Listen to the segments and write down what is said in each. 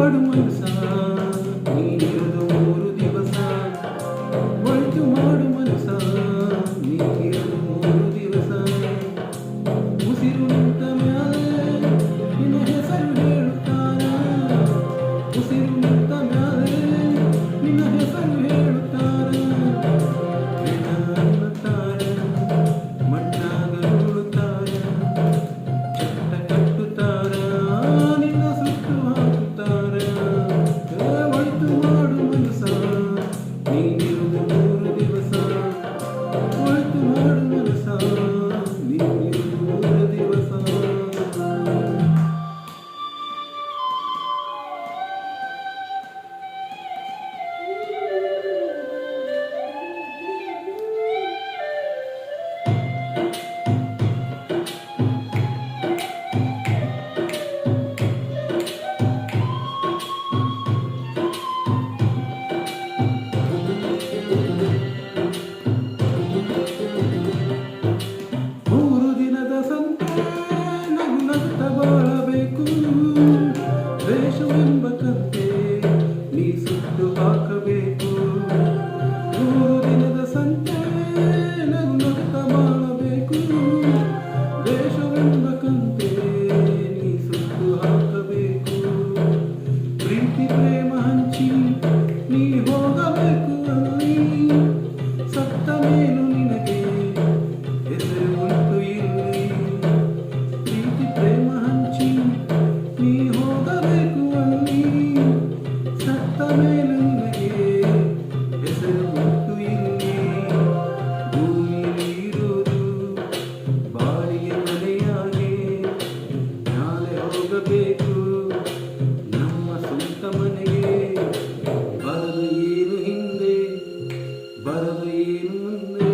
ಮಾಡು ಮನಸ ನೀನಿರೋದು 3 ದಿವಸ, ಒಳಿತು ಮಾಡು ಮನಸ ನೀನಿರೋದು 3 ದಿವಸ. ಉಸಿರು ನಿಂತ ಮ್ಯಾಲೆ ನಿನ್ನ ಹೆಸರು ಹೇಳುತ್ತಾರ, ಉಸಿರು ನಿಂತ ಮ್ಯಾಲೆ ನಿನ್ನ ಹೆಸರು ಹೇಳುತ್ತಾರ. ಅನ್ನುತ್ತಾರ ಮಣ್ಣಾಗ ಉಳುತ್ತಾರ, ಚಟ್ಟ ಕಟ್ಟುತ್ತಾರ, ನಿನ್ನ ಸುಟ್ಟು ಹಾಕುತ್ತಾರ. ಒಳಿತು ಮಾಡು ಮನಸ ನೀನಿರುವುದು 3 ದಿವಸ, ಒಳಿತು ಮಾಡು ಮನಸ ನೀನಿರುವುದು 3 ದಿವಸ. ಬಾಳಬೇಕು ದ್ವೇಷವೆಂಬ ಕಂತೆ ನೀ ಸುಟ್ಟು ಹಾಕಬೇಕು. 3 ದಿನದ ಸಂತೆ ನಗು ನಗುತ್ತ ಬಾಳಬೇಕು, ದ್ವೇಷವೆಂಬ ಕಂತೆ ನೀ ಸುಟ್ಟು ಹಾಕಬೇಕು. ಪ್ರೀತಿ ಪ್ರೇಮ ಹಂಚಿ ನೀ ಹೋಗಬೇಕು ಅಲ್ಲಿ, ಸತ್ತ ಮೇಲೂ ನಿನಗೆ ಹೆಸರು ಉಂಟು ಇಲ್ಲಿ. ಪ್ರೀತಿ ಪ್ರೇಮ ಹಂಚಿ ನೀ ಹೋಗಬೇಕು ಅಲ್ಲಿ, ಸತ್ತ ಮೇಲೆ ನಿನಗೆ ಹೆಸರು ಉಂಟು ಇಲ್ಲಿ. ಭೂಮಿಯಲ್ಲಿ ಇರೋದು ಬಾಡಿಗೆ ಮನೆಯಾಗೆ, ನಾಳೆ ಹೋಗಬೇಕು ನಮ್ಮ ಸ್ವಂತ ಮನೆಗೆ. ಬರದು ಏನು ಹಿಂದೆ, ಬರದು ಏನು ಮುಂದೆ,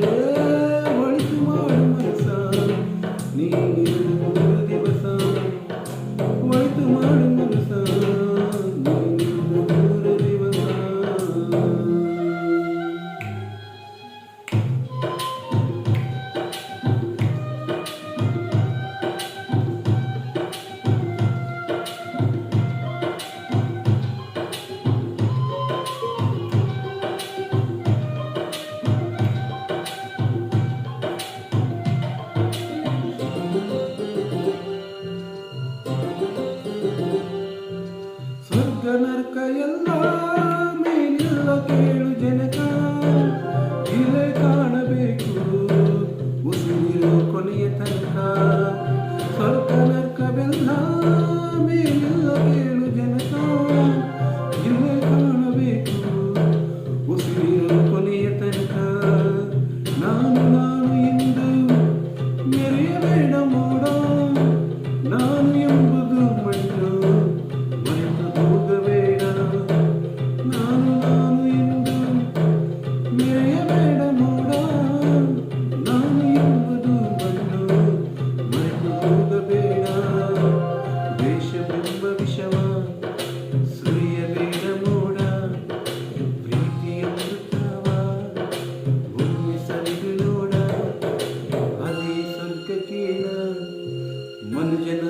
ಒಳಿತು ಮಾಡು ಮನಸ ನೀನಿರುವುದು 3 ದಿವಸ, ಒಳಿತು ಮಾಡು ಮನಸ ನೀನಿರುವುದು 3 ದಿವಸ. ಸ್ವರ್ಗ ನರ್ಕ ಎಲ್ಲ ಮೇಲಿಲ್ಲ ಕೇಳು ಜನಕ, ಇಲ್ಲೇ ಕಾಣಬೇಕು ಉಸಿರಿರೋ ಕೊನೆಯ ತನಕ. ಸ್ವರ್ಗ ನರ್ಕವೆಲ್ಲ ಮೇಲಿಲ್ಲ ಕೇಳು ಜನಕ, ಇಲ್ಲೇ ಕಾಣಬೇಕು ಉಸಿರಿರೋ ಕೊನೆಯ ತನಕ. ನಾನು ಎಂದು ಮೆರೆಯಬೇಡ ಮೋಡ, ನಾನು ಎಂಬುದು ಮಣ್ಣು ಮರೆತು ಹೋಗಬೇಡ. ನಾನು ಎಂದು ಮೆರೆಯಬೇಡ ಮೋಡ, ನಾನು ಎಂಬುದು ಮಣ್ಣು ಮರೆತು ಹೋಗಬೇಡ. ದ್ವೇಷವೆಂಬ ವಿಷವ ಸುರಿಯಬೇಡ ಮೋಡ, ಪ್ರೀತಿ ಎಂಬುತ್ತಾವ ಭೂಮಿ ಸರಿದು ನೋಡ. ಅದೇ ಸ್ವರ್ಗಕ್ಕೇನ ಮನುಜನ